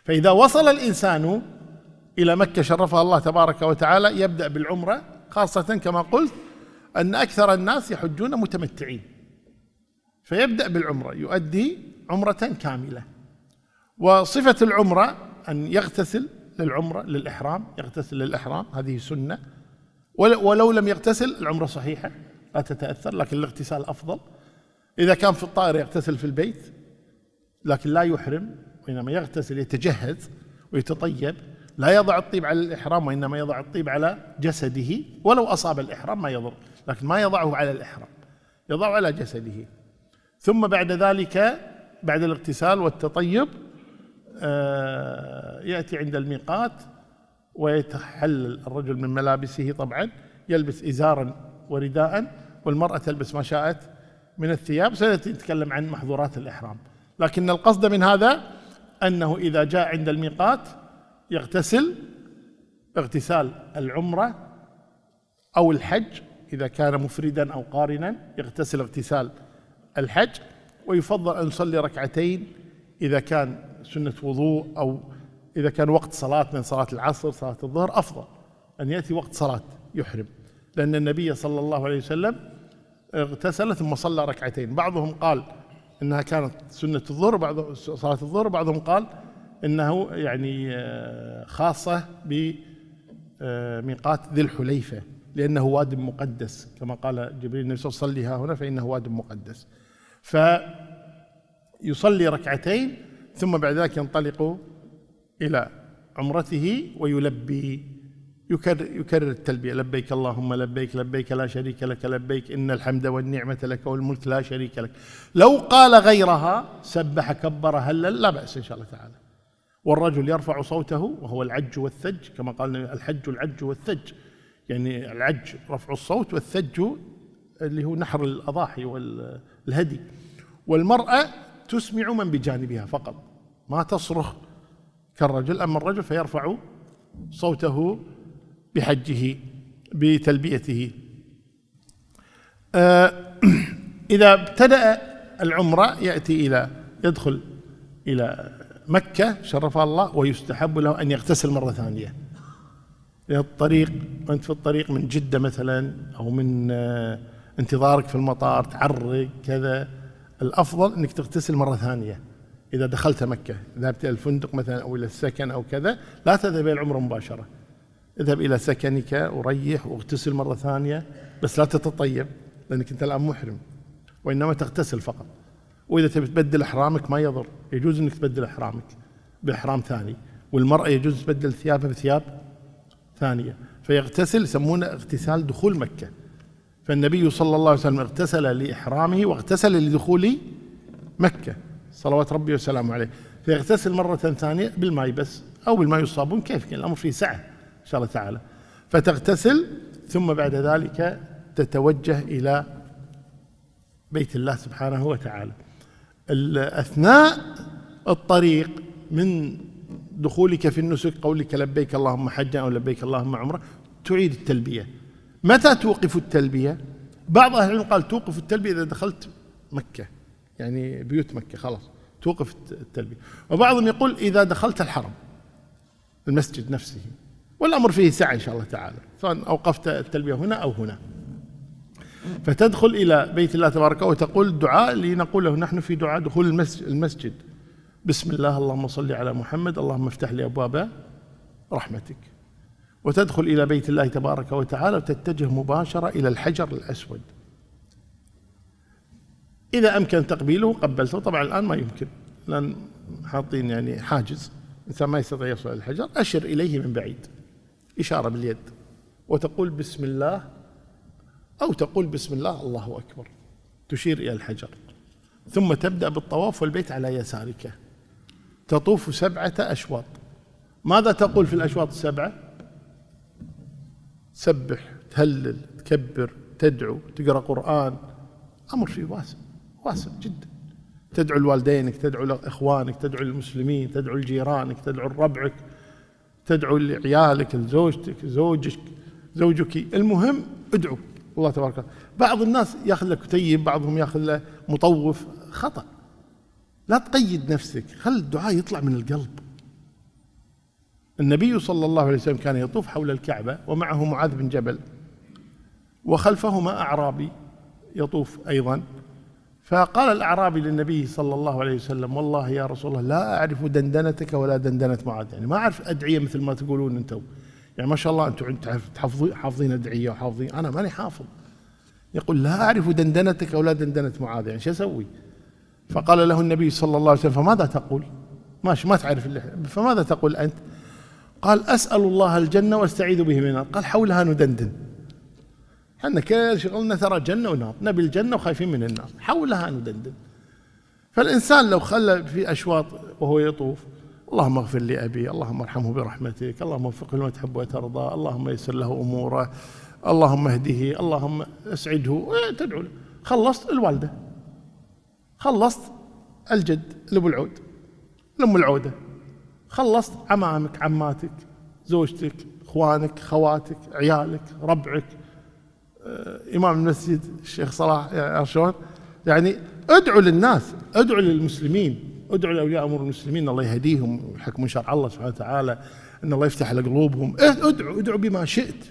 فإذا وصل الإنسان إلى مكة شرفها الله تبارك وتعالى يبدأ بالعمرة، خاصة كما قلت أن أكثر الناس يحجون متمتعين، فيبدأ بالعمرة يؤدي عمرة كاملة. وصفة العمرة أن يغتسل للعمرة للإحرام، يغتسل للإحرام، هذه سنة، ولو لم يغتسل العمرة صحيحة لا تتأثر، لكن الاغتسال أفضل. إذا كان في الطائر يغتسل في البيت، لكن لا يحرم، وإنما يغتسل يتجهز ويتطيب، لا يضع الطيب على الإحرام وإنما يضع الطيب على جسده، ولو أصاب الإحرام ما يضر، لكن ما يضعه على الإحرام، يضعه على جسده. ثم بعد ذلك بعد الاغتسال والتطيب يأتي عند الميقات ويتحلل الرجل من ملابسه، طبعا يلبس إزارا ورداء، والمرأة تلبس ما شاءت من الثياب. سنأتي نتكلم عن محظورات الإحرام، لكن القصد من هذا أنه إذا جاء عند الميقات يغتسل اغتسال العمرة أو الحج، إذا كان مفردا أو قارنا يغتسل اغتسال الحج، ويفضل أن يصلي ركعتين إذا كان سنة وضوء، أو إذا كان وقت صلاة من صلاة العصر صلاة الظهر أفضل أن يأتي وقت صلاة يحرم، لأن النبي صلى الله عليه وسلم اغتسل ثم صلى ركعتين. بعضهم قال إنها كانت سنة الظهر بعد صلاة الظهر، بعضهم قال إنه يعني خاصة بميقات ذي الحليفة لأنه واد مقدس، كما قال جبريل النبي صلى الله عليه وسلم: صلي ها هنا فإنه واد مقدس. فيصلي ركعتين ثم بعد ذلك ينطلق إلى عمرته ويلبي، يكرر التلبية: لبيك اللهم لبيك، لبيك لا شريك لك لبيك، إن الحمد والنعمة لك والملك لا شريك لك. لو قال غيرها سبح كبر هلل لا بأس إن شاء الله تعالى. والرجل يرفع صوته وهو العج والثج، كما قال الحج العج والثج، يعني العج رفع الصوت، والثج اللي هو نحر الأضاحي والهدي. والمرأة تسمع من بجانبها فقط، ما تصرخ كالرجل، أما الرجل فيرفع صوته بحجه بتلبيته. إذا ابتدأ العمرة يدخل إلى مكة شرفها الله، ويستحب له أن يغتسل مرة ثانية. الطريق، وأنت في الطريق من جدة مثلا، أو من انتظارك في المطار تعرق كذا، الأفضل أنك تغتسل مرة ثانية. إذا دخلت مكة ذهبت إلى الفندق مثلا أو إلى السكن أو كذا، لا تذهب إلى العمرة مباشرة، اذهب إلى سكنك وريح واغتسل مرة ثانية، بس لا تتطيب لأنك أنت الآن محرم، وإنما تغتسل فقط. وإذا تبي تبدل إحرامك ما يضر، يجوز أنك تبدل إحرامك بإحرام ثاني، والمرأة يجوز تبدل ثيابها بثياب ثانية. فيغتسل، يسمونه اغتسال دخول مكة. فالنبي صلى الله عليه وسلم اغتسل لإحرامه واغتسل لدخول مكة صلوات ربي وسلامه عليه. فيغتسل مرة ثانية بالماء بس، أو بالماء والصابون، كيف كان الأمر فيه سعة إن شاء الله تعالى. فتغتسل ثم بعد ذلك تتوجه إلى بيت الله سبحانه وتعالى. أثناء الطريق من دخولك في النسك، قولك لبيك اللهم حجا أو لبيك اللهم عمرة، تعيد التلبية. متى توقف التلبية؟ بعض أهل العلم قال توقف التلبية إذا دخلت مكة، يعني بيوت مكة خلاص توقف التلبية. وبعضهم يقول إذا دخلت الحرم المسجد نفسه، والأمر فيه سعة إن شاء الله تعالى، سواء أوقفت التلبية هنا أو هنا. فتدخل إلى بيت الله تبارك وتقول الدعاء اللي نقوله نحن في دعاء دخول المسجد: بسم الله اللهم صل على محمد، اللهم افتح لي أبواب رحمتك. وتدخل إلى بيت الله تبارك وتعالى وتتجه مباشرة إلى الحجر الأسود. إذا أمكن تقبيله قبلته، طبعا الآن ما يمكن لأن حاطين يعني حاجز، الإنسان ما يستطيع يوصل إلى الحجر. أشر إليه من بعيد إشارة باليد وتقول بسم الله، أو تقول بسم الله الله أكبر، تشير إلى الحجر. ثم تبدأ بالطواف والبيت على يسارك، تطوف 7 أشواط. ماذا تقول في الأشواط 7؟ تسبح، تهلل، تكبر، تدعو، تقرأ قرآن، أمر فيه واسع جدا. تدعو لوالدينك، تدعو لإخوانك، تدعو للمسلمين، تدعو لجيرانك، تدعو لربعك، تدعو لعيالك، لزوجتك، زوجك، المهم ادعو الله تبارك وتعالى. بعض الناس ياخذ له كتيب، بعضهم ياخذ له مطوف، خطأ. لا تقيد نفسك، خل الدعاء يطلع من القلب، النبي صلى الله عليه وسلم كان يطوف حول الكعبة ومعه معاذ بن جبل، وخلفهما أعرابي يطوف أيضا. فقال الأعرابي للنبي صلى الله عليه وسلم: والله يا رسول الله لا أعرف دندنتك ولا دندنة معاذ، يعني ما أعرف أدعية مثل ما تقولون أنتم، يعني ما شاء الله أنتم حافظين أدعية وحافظين، أنا ماني حافظ. يقول: لا أعرف دندنتك ولا دندنة معاذ، يعني شو أسوي؟ فقال له النبي صلى الله عليه وسلم: فماذا تقول؟ ماشي، ما تعرف فماذا تقول أنت؟ قال: أسأل الله الجنة واستعيذ به من النار. قال: حولها ندندن، احنا كل شغلنا ترى جنة ونار، نبي الجنة وخايفين من النار، حولها ندندن. فالإنسان لو خلى في أشواط وهو يطوف: اللهم اغفر لي أبي، اللهم ارحمه برحمتك، اللهم وفقه لما تحب وترضى، اللهم يسر له أموره، اللهم اهده، اللهم اسعده، تدعو له. خلصت الوالدة، خلصت الجد لأبو العود، لأم العودة، خلصت عمامك، عماتك، زوجتك، اخوانك، خواتك، عيالك، ربعك، إمام المسجد الشيخ صلاح، شلون؟ يعني ادعوا للناس، ادعوا للمسلمين، ادعوا لأولياء أمور المسلمين الله يهديهم ويحكمون شرع الله سبحانه وتعالى، أن الله يفتح على قلوبهم. ادعوا بما شئت،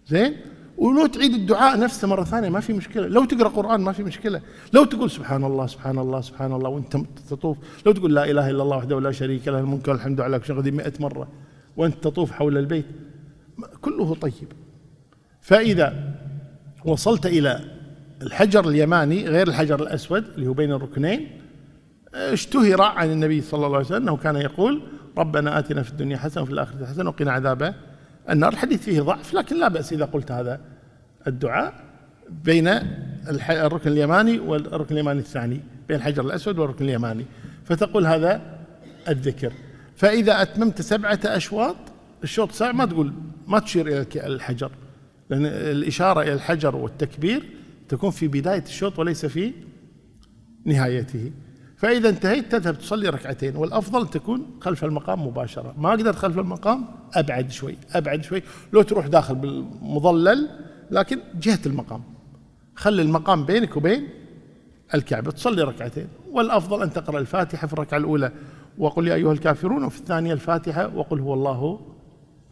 زين. ولو تعيد الدعاء نفسه مرة ثانية ما في مشكلة، لو تقرأ قرآن ما في مشكلة، لو تقول سبحان الله سبحان الله سبحان الله وأنت تطوف، لو تقول لا إله إلا الله وحده لا شريك له الملك والحمد على كل شيء قدير 100 مرة وأنت تطوف حول البيت، كله طيب. فإذا وصلت إلى الحجر اليماني غير الحجر الأسود اللي هو بين الركنين، اشتهر عن النبي صلى الله عليه وسلم أنه كان يقول: ربنا آتنا في الدنيا حسنة وفي الآخرة حسنة وقنا عذاب النار. الحديث فيه ضعف، لكن لا بأس إذا قلت هذا الدعاء بين الركن اليماني والركن اليماني الثاني، بين الحجر الأسود والركن اليماني، فتقول هذا الذكر. فإذا أتممت 7 أشواط، الشوط 7 ما تقول، ما تشير إلى الحجر، لأن الإشارة إلى الحجر والتكبير تكون في بداية الشوط وليس في نهايته. فإذا انتهيت تذهب تصلي ركعتين، والأفضل تكون خلف المقام مباشرة. ما قدرت خلف المقام أبعد شوي، أبعد شوي، لو تروح داخل بالمظلل لكن جهة المقام، خلي المقام بينك وبين الكعبة، تصلي ركعتين. والأفضل أن تقرأ الفاتحة في الركعة الأولى وقل يا أيها الكافرون، وفي الثانية الفاتحة وقل هو الله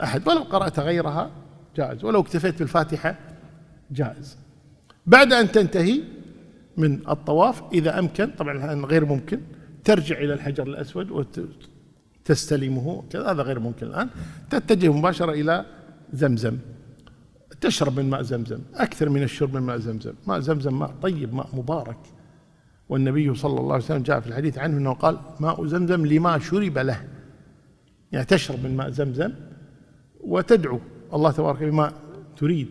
أحد، ولو قرأت غيرها جائز، ولو اكتفيت بالفاتحة جائز. بعد أن تنتهي من الطواف إذا أمكن، طبعا الآن غير ممكن، ترجع إلى الحجر الأسود وتستلمه كذا، هذا غير ممكن الآن. تتجه مباشرة إلى زمزم، تشرب من ماء زمزم أكثر من الشرب من ماء زمزم. ماء زمزم ماء طيب، ماء مبارك، والنبي صلى الله عليه وسلم جاء في الحديث عنه أنه قال: ماء زمزم لما شرب له، يعني تشرب من ماء زمزم وتدعو الله تبارك بما تريد.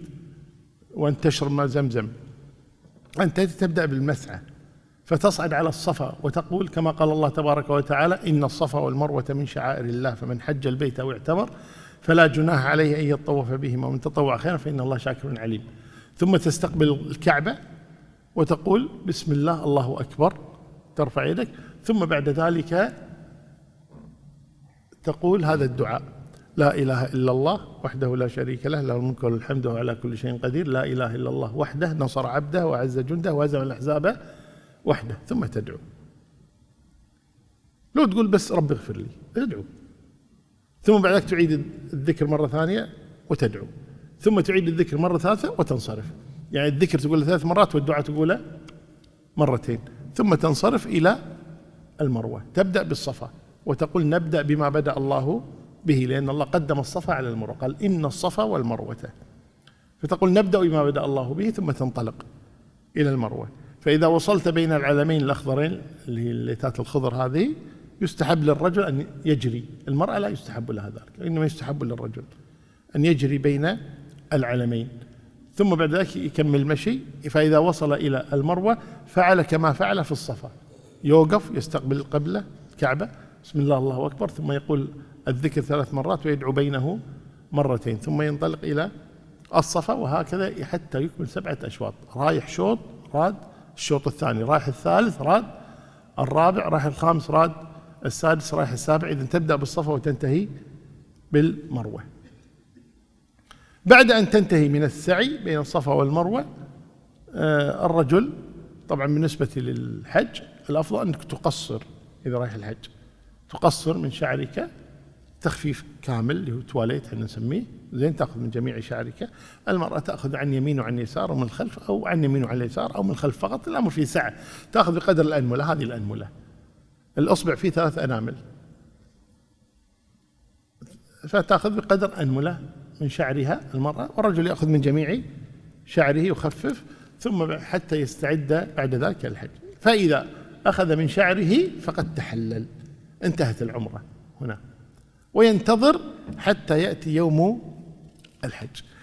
وأن تشرب ماء زمزم أنت تبدأ بالمسعى، فتصعد على الصفا وتقول كما قال الله تبارك وتعالى: إن الصفا والمروة من شعائر الله فمن حج البيت أو اعتمر فلا جناح عليه أن يطوف بهما ومن تطوع خيرا فإن الله شاكر عليم. ثم تستقبل الكعبة وتقول بسم الله الله أكبر، ترفع يدك، ثم بعد ذلك تقول هذا الدعاء: لا إله إلا الله وحده لا شريك له، له الملك وله الحمد وهو على كل شيء قدير، لا إله إلا الله وحده نصر عبده وعز جنده وهزم الأحزاب وحده. ثم تدعو، لو تقول بس رب اغفر لي ادعو، ثم بعد ذلك تعيد الذكر مرة ثانية وتدعو، ثم تعيد الذكر مرة ثالثة وتنصرف. يعني الذكر تقوله 3 مرات والدعاء تقوله مرتين، ثم تنصرف إلى المروة، تبدأ بالصفا وتقول نبدأ بما بدأ الله به، لأن الله قدم الصفا على المروة، قال إن الصفا والمروة، فتقول نبدأ بما بدأ الله به، ثم تنطلق إلى المروة. فإذا وصلت بين العلمين الأخضرين اللي هي الليتات الخضر هذه، يستحب للرجل أن يجري، المرأة لا يستحب لها ذلك، إنما يستحب للرجل أن يجري بين العلمين، ثم بعد ذلك يكمل المشي. فإذا وصل إلى المروة فعل كما فعل في الصفا، يوقف يستقبل القبلة الكعبة، بسم الله الله أكبر، ثم يقول الذكر 3 مرات ويدعو بينه مرتين، ثم ينطلق إلى الصفا، وهكذا حتى يكمل 7 أشواط، رايح شوط راد، الشوط الثاني رايح، الثالث راد، الرابع رايح، الخامس راد، السادس رايح، السابع. إذن تبدأ بالصفا وتنتهي بالمروة. بعد أن تنتهي من السعي بين الصفا والمروة، الرجل طبعا بالنسبة للحج الأفضل أنك تقصر، إذا رايح الحج تقصر من شعرك تخفيف كامل اللي هو تواليت احنا نسميه، زين، تاخذ من جميع شعرك. المرأة تاخذ عن يمين وعن يسار ومن الخلف، او عن يمين وعن اليسار، او من الخلف فقط، الامر فيه سعة. تاخذ بقدر الانملة، هذه الانملة، الاصبع فيه 3 انامل، فتاخذ بقدر انملة من شعرها المرأة، والرجل ياخذ من جميع شعره يخفف، ثم حتى يستعد بعد ذلك الحج. فإذا أخذ من شعره فقد تحلل، انتهت العمرة هنا، وينتظر حتى يأتي يوم الحج.